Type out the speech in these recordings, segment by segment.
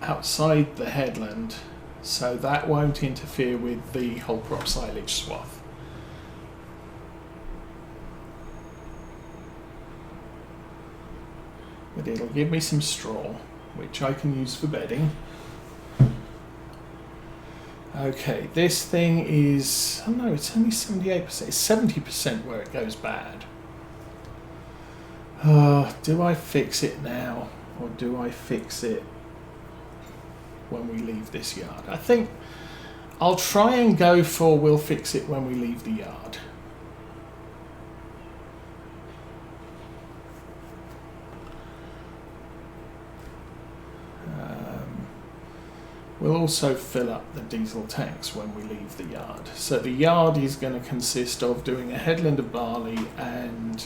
outside the headland, so that won't interfere with the whole crop silage swath. But it'll give me some straw, which I can use for bedding. Okay, this thing is, oh no, it's only 78%, it's 70% where it goes bad. Do I fix it now, or do I fix it when we leave this yard? I think I'll try and go for we'll fix it when we leave the yard. We'll also fill up the diesel tanks when we leave the yard. So the yard is going to consist of doing a headland of barley and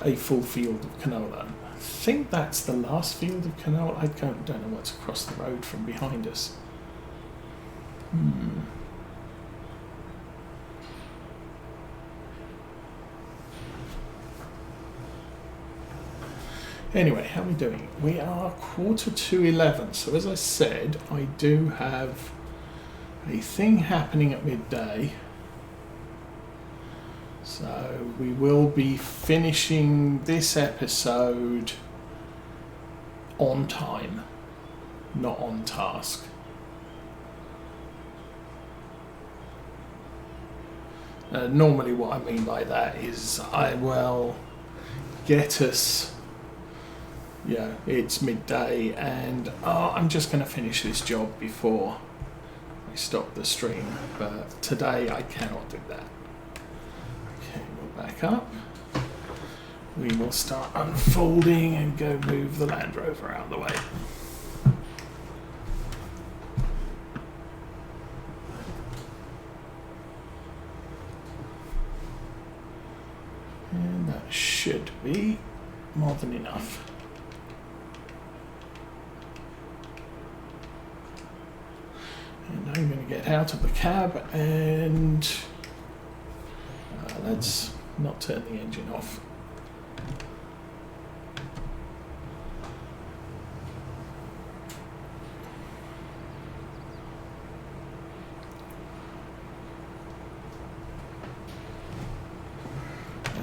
a full field of canola. I think that's the last field of canola. I don't know what's across the road from behind us. Anyway, how are we doing? We are 11:15, so as I said, I do have a thing happening at midday. So we will be finishing this episode on time, not on task. Normally what I mean by that is I will get us, yeah, it's midday and I'm just going to finish this job before I stop the stream, but today I cannot do that. Okay, we'll back up. We will start unfolding and go move the Land Rover out of the way. And that should be more than enough. And I'm going to get out of the cab and let's not turn the engine off.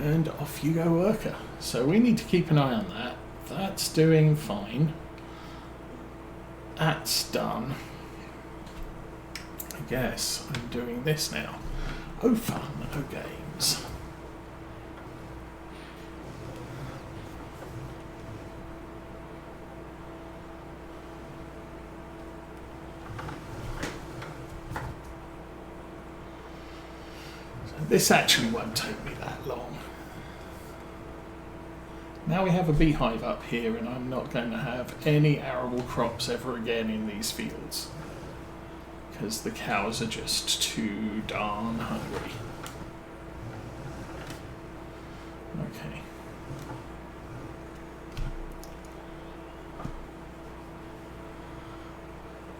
And off you go, worker. So we need to keep an eye on that. That's doing fine. That's done. I guess I'm doing this now. Oh fun, oh games. So this actually won't take me that long. Now we have a beehive up here and I'm not going to have any arable crops ever again in these fields, because the cows are just too darn hungry. Okay.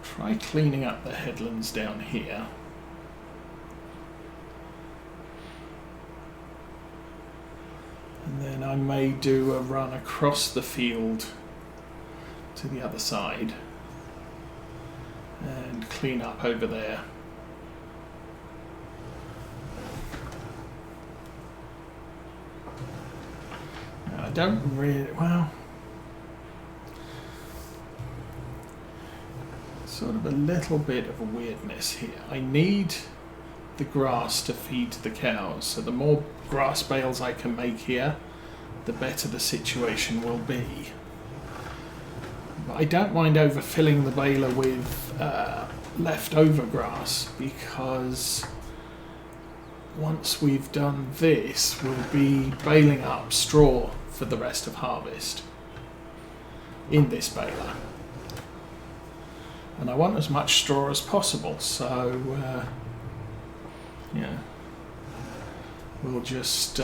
Try cleaning up the headlands down here. And then I may do a run across the field to the other side and clean up over there. Now, I don't really, well, sort of a little bit of a weirdness here. I need the grass to feed the cows, so the more grass bales I can make here, the better the situation will be. But I don't mind overfilling the baler with leftover grass, because once we've done this, we'll be baling up straw for the rest of harvest in this baler. And I want as much straw as possible, so yeah, we'll just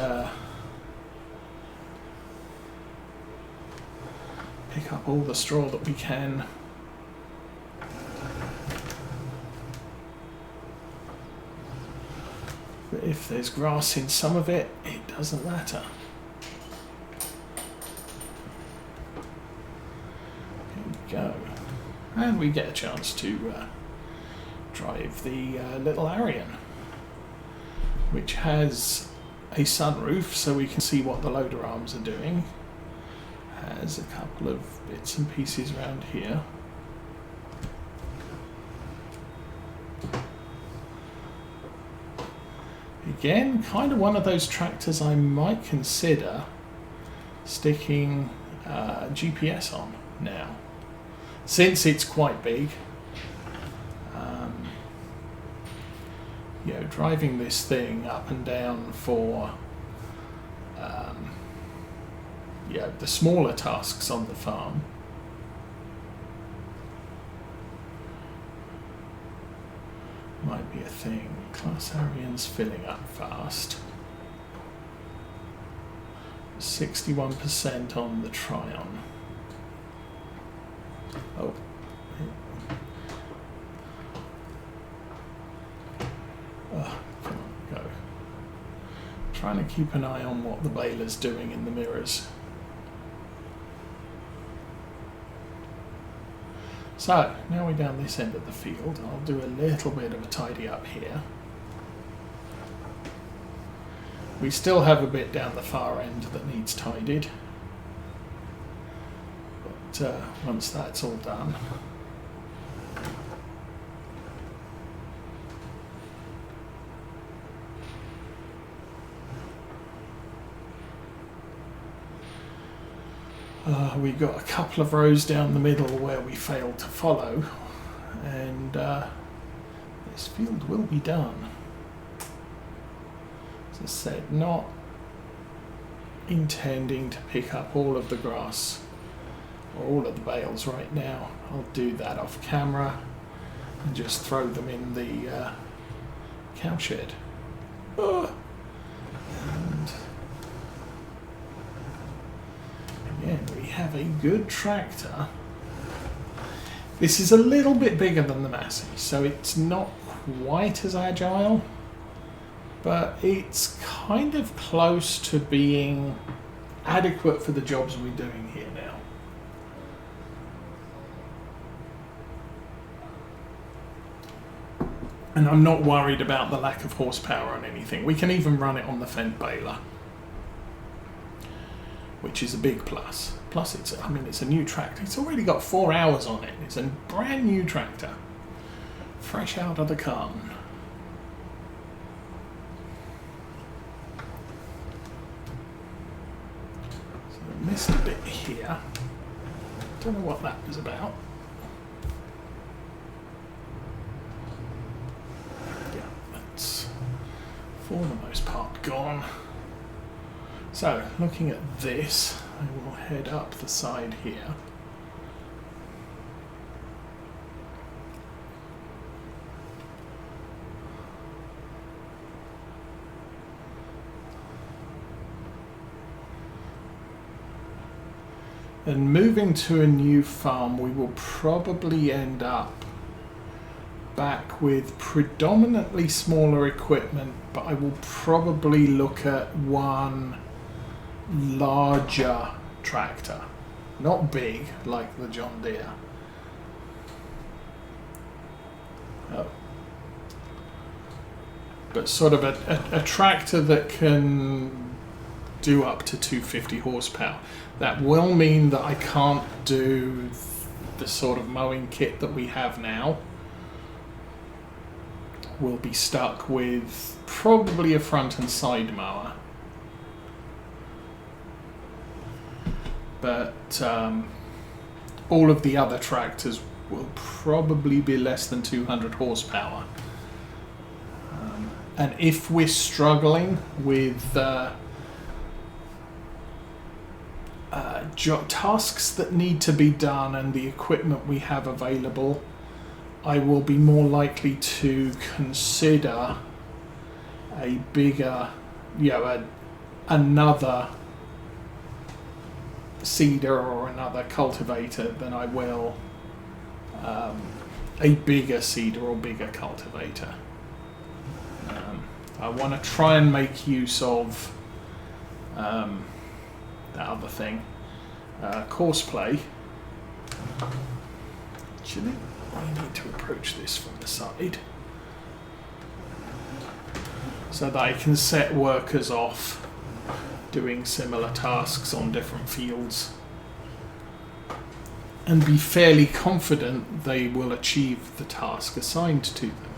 pick up all the straw that we can. But if there's grass in some of it, it doesn't matter. Here we go. And we get a chance to drive the little Arian, which has a sunroof so we can see what the loader arms are doing. Has a couple of bits and pieces around here. Again, kind of one of those tractors I might consider sticking GPS on now, since it's quite big. You know, driving this thing up and down for you know, the smaller tasks on the farm might be a thing. Class Arian's filling up fast. 61% on the Tryon. Oh. Oh, come on, go. Trying to keep an eye on what the baler's doing in the mirrors. So, now we're down this end of the field. I'll do a little bit of a tidy up here. We still have a bit down the far end that needs tidied. But once that's all done, we've got a couple of rows down the middle where we failed to follow, and this field will be done. As I said, not intending to pick up all of the grass or all of the bales right now. I'll do that off camera and just throw them in the cowshed. And again, we have a good tractor. This is a little bit bigger than the Massey, so it's not quite as agile, but it's kind of close to being adequate for the jobs we're doing here now. And I'm not worried about the lack of horsepower on anything. We can even run it on the Fendt baler, which is a big plus. Plus, it's a new tractor. It's already got 4 hours on it. It's a brand new tractor, fresh out of the carton. So I missed a bit here. Don't know what that was about. Yeah, that's for the most part gone. So, looking at this, I will head up the side here. And moving to a new farm, we will probably end up back with predominantly smaller equipment, but I will probably look at one larger tractor, not big like the John Deere. But sort of a tractor that can do up to 250 horsepower. That will mean that I can't do the sort of mowing kit that we have now. We'll be stuck with probably a front and side mower. But all of the other tractors will probably be less than 200 horsepower. And if we're struggling with tasks that need to be done and the equipment we have available, I will be more likely to consider a bigger, another seeder or another cultivator than I will a bigger seeder or bigger cultivator. I want to try and make use of that other thing, course play, Actually, I need to approach this from the side so that I can set workers off doing similar tasks on different fields and be fairly confident they will achieve the task assigned to them,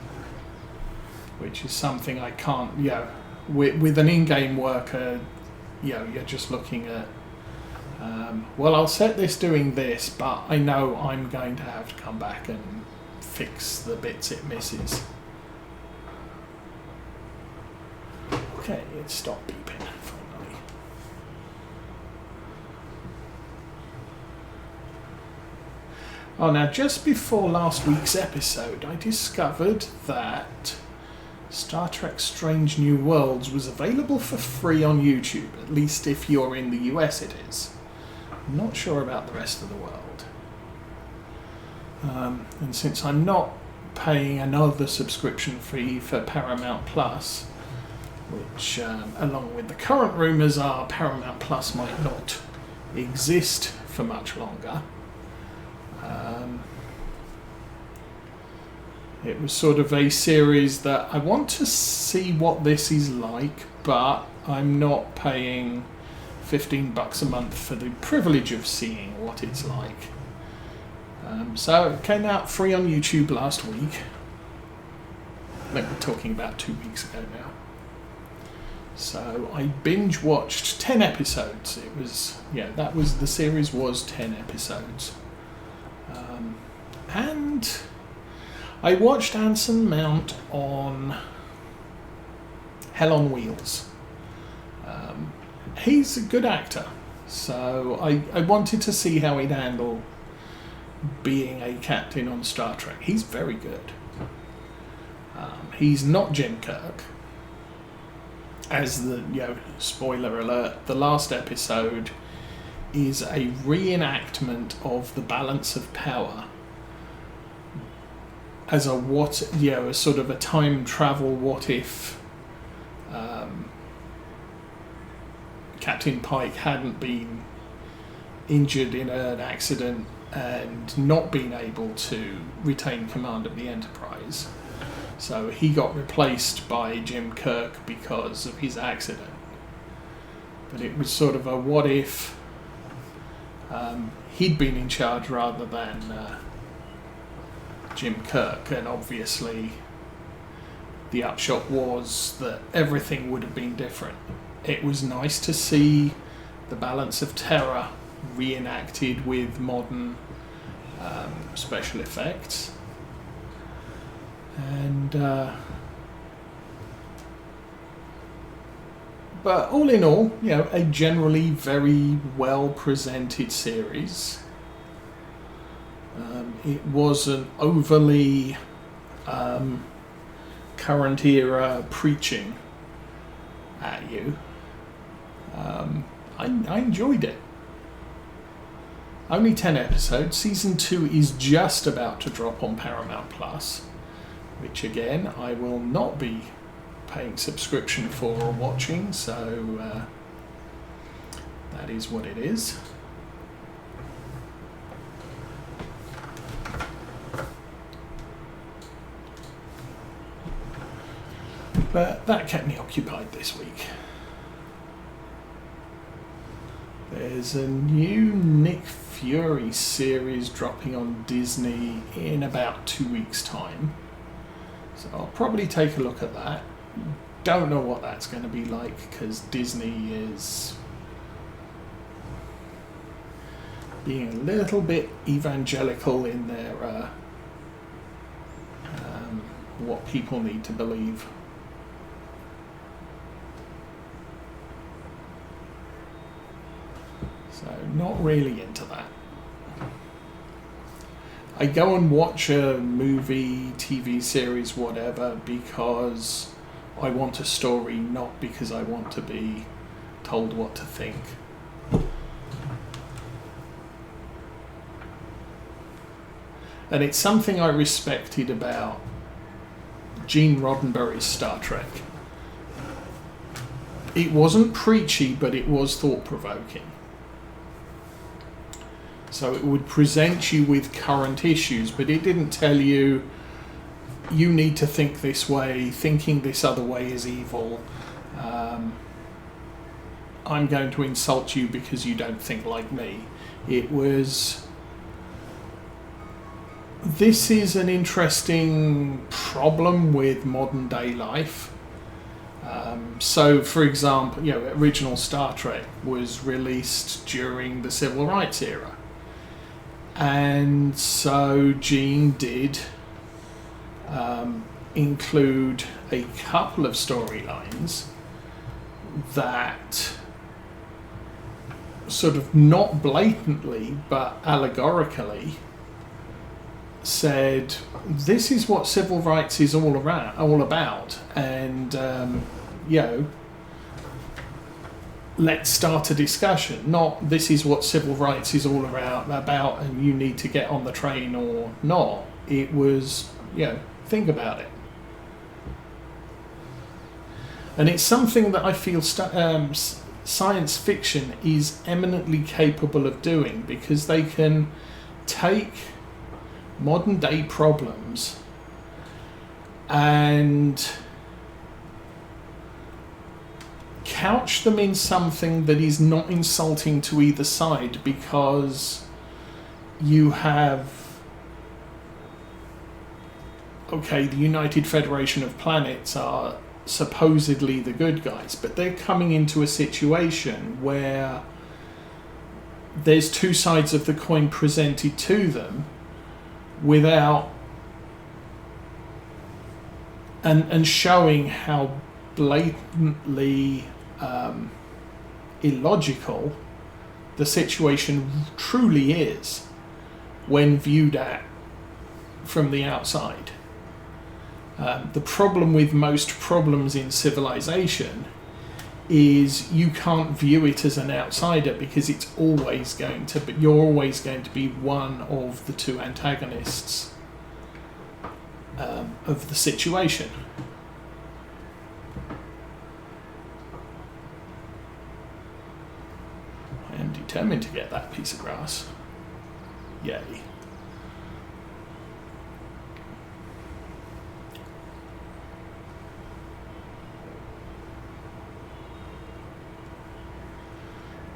which is something I can't, with an in-game worker, you're just looking at, well, I'll set this doing this, but I know I'm going to have to come back and fix the bits it misses. Okay, it stopped beeping finally. Oh, now just before last week's episode, I discovered that Star Trek Strange New Worlds was available for free on YouTube, at least if you're in the US it is. I'm not sure about the rest of the world. And since I'm not paying another subscription fee for Paramount Plus, which along with the current rumours are Paramount Plus might not exist for much longer, it was sort of a series that I want to see what this is like, but I'm not paying $15 a month for the privilege of seeing what it's like. So it came out free on YouTube last week. I think we're talking about 2 weeks ago now. So I binge watched 10 episodes. It was, the series was 10 episodes. And I watched Anson Mount on Hell on Wheels. He's a good actor, so I wanted to see how he'd handle being a captain on Star Trek. He's very good. He's not Jim Kirk. As the, spoiler alert, the last episode is a reenactment of the balance of power as a sort of a time travel what if Captain Pike hadn't been injured in an accident and not been able to retain command of the Enterprise. So he got replaced by Jim Kirk because of his accident. But it was sort of a what if he'd been in charge rather than Jim Kirk, and obviously the upshot was that everything would have been different. It was nice to see the balance of terror reenacted with modern special effects. And but all in all, a generally very well presented series. It wasn't overly current era preaching at you. I enjoyed it. Only 10 episodes. Season 2 is just about to drop on Paramount Plus, which again I will not be paying subscription for or watching, so that is what it is. But that kept me occupied this week. There's a new Nick Fury series dropping on Disney in about 2 weeks' time. So I'll probably take a look at that. Don't know what that's going to be like, because Disney is being a little bit evangelical in their what people need to believe. So not really into that. I go and watch a movie, TV series, whatever, because I want a story, not because I want to be told what to think. And it's something I respected about Gene Roddenberry's Star Trek. It wasn't preachy, but it was thought-provoking. So it would present you with current issues, but it didn't tell you, you need to think this way, thinking this other way is evil. I'm going to insult you because you don't think like me. It was... This is an interesting problem with modern day life. So, for example, original Star Trek was released during the Civil Rights era. And so Gene did include a couple of storylines that sort of not blatantly but allegorically said this is what civil rights is all about, and let's start a discussion, not this is what civil rights is all about and you need to get on the train or not. It was, think about it. And it's something that I feel science fiction is eminently capable of doing, because they can take modern day problems and couch them in something that is not insulting to either side, because you have, the United Federation of Planets are supposedly the good guys, but they're coming into a situation where there's two sides of the coin presented to them without and showing how blatantly illogical the situation truly is when viewed at from the outside. The problem with most problems in civilization is you can't view it as an outsider, because it's always going to be, you're always going to be one of the two antagonists of the situation. I am determined to get that piece of grass. Yay.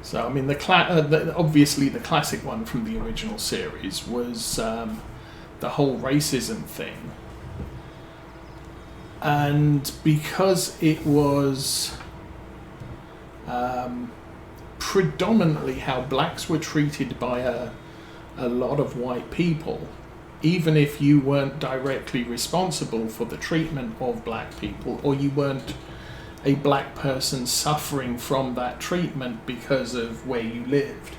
So, I mean, obviously the classic one from the original series was the whole racism thing. And because it was predominantly how blacks were treated by a lot of white people, even if you weren't directly responsible for the treatment of black people, or you weren't a black person suffering from that treatment because of where you lived,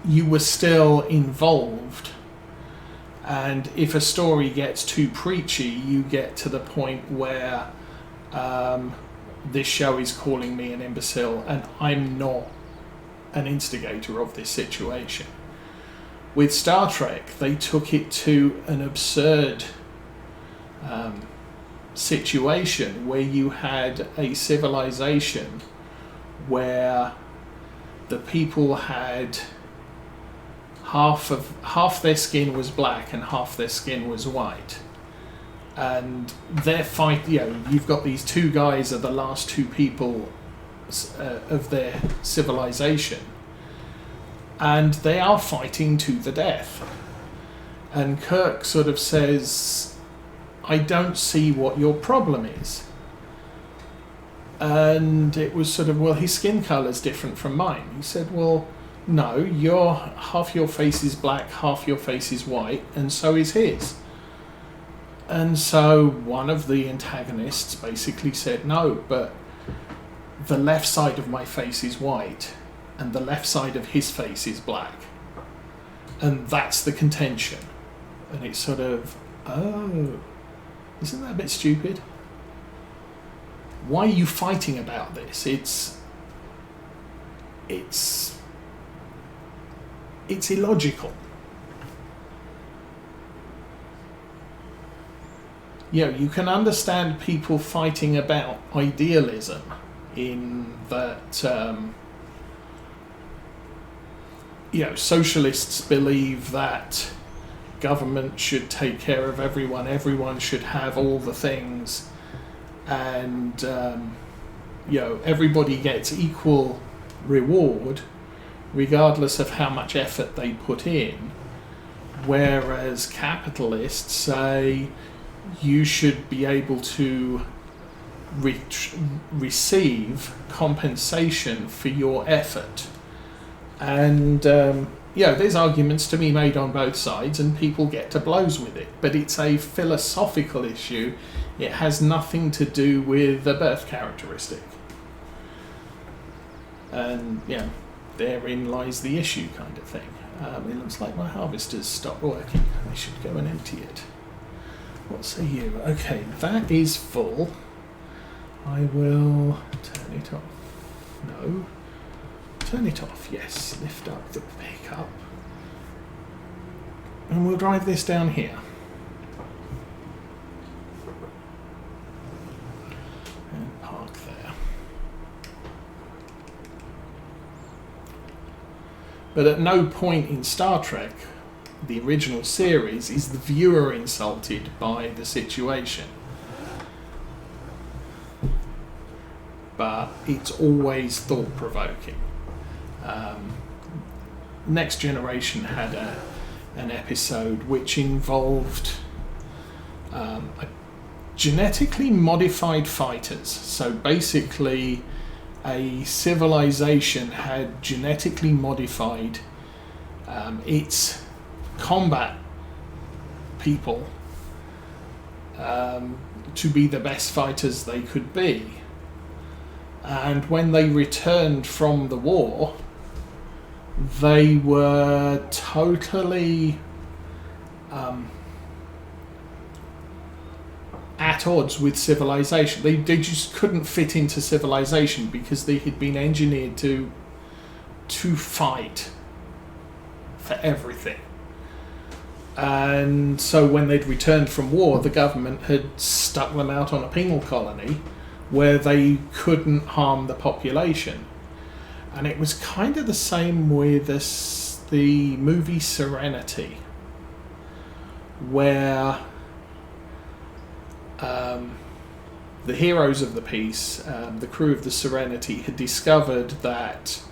you were still involved. And if a story gets too preachy, you get to the point where this show is calling me an imbecile and I'm not an instigator of this situation. With Star Trek, they took it to an absurd situation where you had a civilization where the people had half their skin was black and half their skin was white, and their fight, you've got these two guys are the last two people of their civilization, and they are fighting to the death. And Kirk sort of says, I don't see what your problem is. And it was sort of, well, his skin colour's different from mine. He said, well, no, half your face is black, half your face is white, and so is his. And so one of the antagonists basically said, no, but the left side of my face is white, and the left side of his face is black. And that's the contention. And it's sort of, oh, isn't that a bit stupid? Why are you fighting about this? It's illogical. You can understand people fighting about idealism in that socialists believe that government should take care of everyone should have all the things, and everybody gets equal reward regardless of how much effort they put in, whereas capitalists say you should be able to receive compensation for your effort. And there's arguments to be made on both sides, and people get to blows with it, but it's a philosophical issue. It has nothing to do with the birth characteristic, and therein lies the issue, kind of thing. It looks like my harvester's stopped working. I should go and empty it. What say you? Okay, that is full. I will turn it off. No. Turn it off, yes. Lift up the pickup. And we'll drive this down here. And park there. But at no point in Star Trek, the original series, is the viewer insulted by the situation. But it's always thought-provoking. Next Generation had an episode which involved genetically modified fighters. So basically, a civilization had genetically modified its combat people to be the best fighters they could be. And when they returned from the war, they were totally at odds with civilization. They just couldn't fit into civilization because they had been engineered to fight for everything. And so when they'd returned from war, the government had stuck them out on a penal colony where they couldn't harm the population. And it was kind of the same with the movie Serenity, where the heroes of the piece, the crew of the Serenity, had discovered that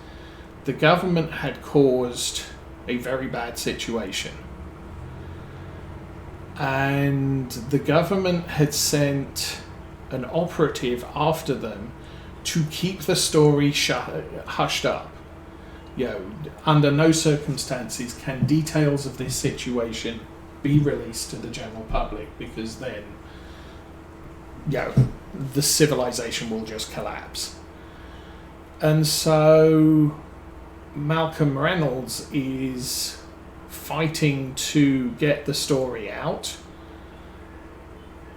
the government had caused a very bad situation. And the government had sent an operative after them to keep the story hushed up. Under no circumstances can details of this situation be released to the general public, because then, the civilization will just collapse. And so Malcolm Reynolds is fighting to get the story out,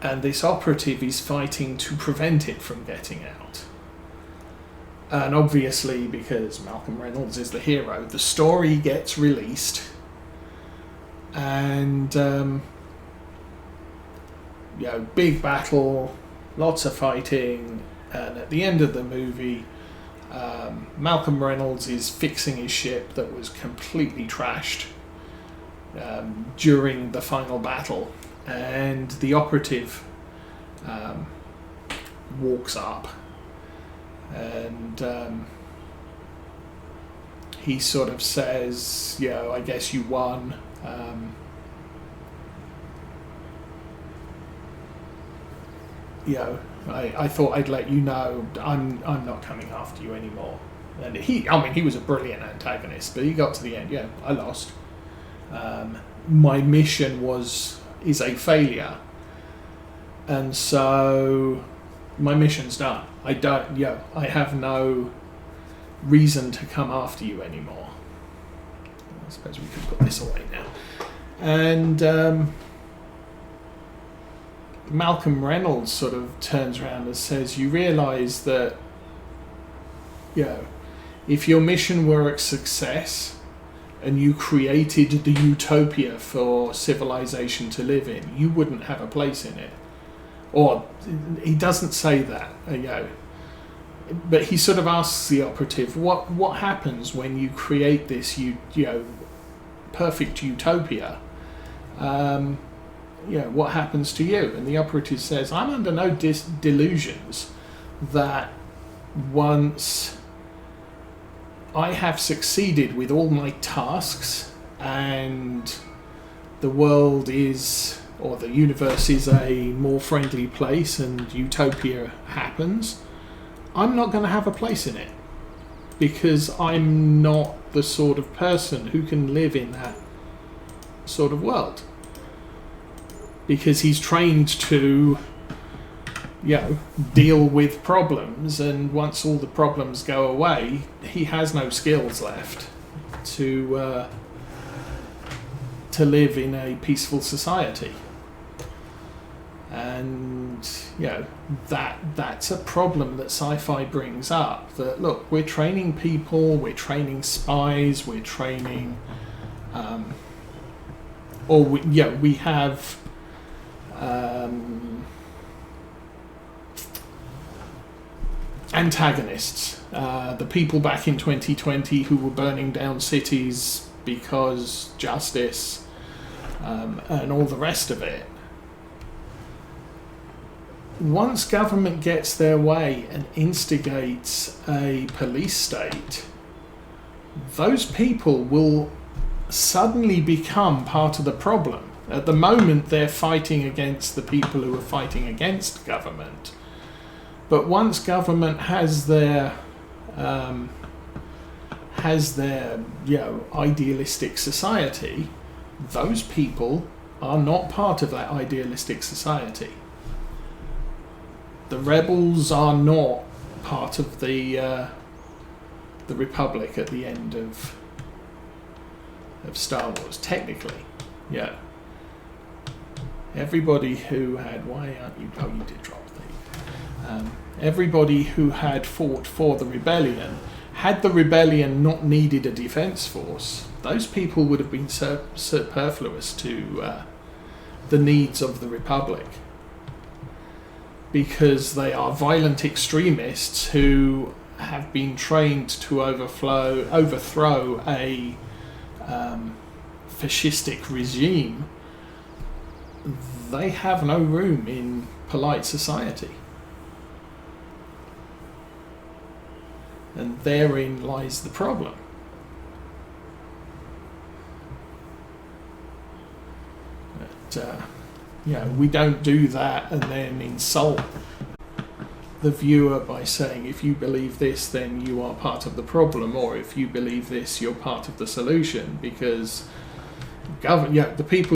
and this operative is fighting to prevent it from getting out. And obviously, because Malcolm Reynolds is the hero, the story gets released, and big battle, lots of fighting, and at the end of the movie, Malcolm Reynolds is fixing his ship that was completely trashed during the final battle, and the operative walks up, and he sort of says, I guess you won. I thought I'd let you know I'm not coming after you anymore. And he was a brilliant antagonist, but he got to the end, I lost. My mission is a failure, and so my mission's done. I have no reason to come after you anymore. I suppose we could put this away now. And Malcolm Reynolds sort of turns around and says, you realise that, if your mission were a success and you created the utopia for civilization to live in, you wouldn't have a place in it. Or he doesn't say that, but he sort of asks the operative, what happens when you create this perfect utopia? What happens to you? And the operative says, I'm under no delusions that once I have succeeded with all my tasks and the world is, or the universe is, a more friendly place and utopia happens, I'm not going to have a place in it, because I'm not the sort of person who can live in that sort of world. Because he's trained to, deal with problems, and once all the problems go away, he has no skills left to live in a peaceful society. And that's a problem that sci-fi brings up. That, look, we're training people, we're training spies, we're training, we have. Antagonists, the people back in 2020 who were burning down cities because justice, and all the rest of it. Once government gets their way and instigates a police state, those people will suddenly become part of the problem. At the moment, they're fighting against the people who are fighting against government. But once government has their idealistic society, those people are not part of that idealistic society. The rebels are not part of the Republic at the end of Star Wars, technically. Everybody who had... Why aren't you... Oh, you did drop the... everybody who had fought for the rebellion, had the rebellion not needed a defence force, those people would have been superfluous to the needs of the Republic. Because they are violent extremists who have been trained to overthrow a fascistic regime. They have no room in polite society. And therein lies the problem. But, we don't do that and then insult the viewer by saying, if you believe this, then you are part of the problem, or if you believe this, you're part of the solution, because the people